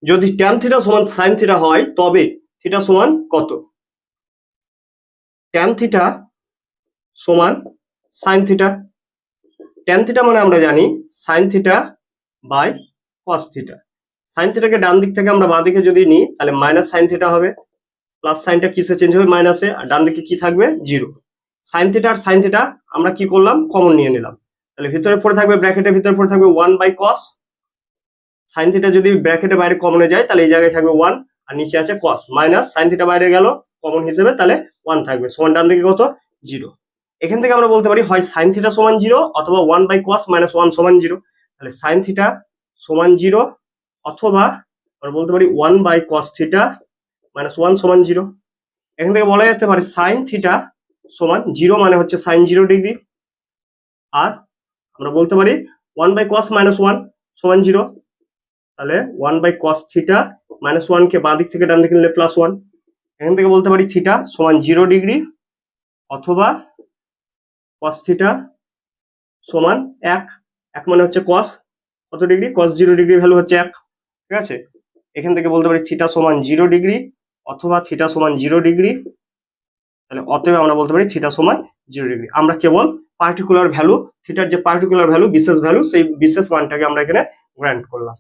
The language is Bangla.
যদি ট্যান থিটা সমান সাইন থিটা হয় তবে থিটা সমান কত? ট্যান থিটা সমান সাইন থিটা। ট্যান থিটা মানে আমরা জানি sine theta by cos theta. Sine থিটাকে ডান দিক থেকে আমরা বাঁ দিকে যদি নিই তাহলে মাইনাস সাইন থিটা হবে, প্লাস সাইনটা কিসে চেঞ্জ হবে? মাইনাসে। আর ডান দিকে কি থাকবে? জিরো। সাইন থিটা আর সাইন থিটা আমরা কি করলাম? কমন নিয়ে নিলাম। তাহলে ভিতরে পড়ে থাকবে, ব্র্যাকেটের ভিতরে পড়ে থাকবে 1 বাই কস। সাইন থিটা যদি ব্র্যাকেটের বাইরে কমনে যায় তাহলে এই জায়গায় থাকবে 1 আর নিচে আছে কস, মাইনাস সাইন থিটা বাইরে গেল কমন হিসেবে, তাহলে 1 থাকবে, সমান ডান দিকে কত? 0। এখান থেকে আমরা বলতে পারি হয় সাইন থিটা সমান 0 অথবা 1 বাই কস মাইনাস 1 সমান 0। তাহলে সাইন থিটা সমান 0 অথবা আমরা বলতে পারি 1 বাই কস থিটা মাইনাস 1 সমান 0। এখান থেকে বলা যেতে পারে সাইন থিটা সমান 0 মানে হচ্ছে সাইন 0 ডিগ্রি, আর আমরা বলতে পারি 1 বাই কস মাইনাস 1 সমান 0। তাহলে 1 বাই কস থিটা মাইনাস 1 কে বাঁ দিক থেকে ডান দিকে নিলে প্লাস 1। এখান থেকে বলতে পারি থিটা সমান 0 ডিগ্রি অথবা কস থিটা সমান 1। 1 মানে হচ্ছে কস কত ডিগ্রি? কস 0 ডিগ্রি ভ্যালু হচ্ছে 1। ঠিক আছে, এখান থেকে বলতে পারি থিটা সমান 0 ডিগ্রি অথবা থিটা সমান 0 ডিগ্রি। তাহলে অতএব আমরা বলতে পারি থিটা সমান 0 ডিগ্রি। আমরা কেবল পার্টিকুলার ভ্যালু, থিটার যে পার্টিকুলার ভ্যালু, বিশেষ ভ্যালু, সেই বিশেষ মানটাকে আমরা এখানে গ্র্যান্ট করলাম।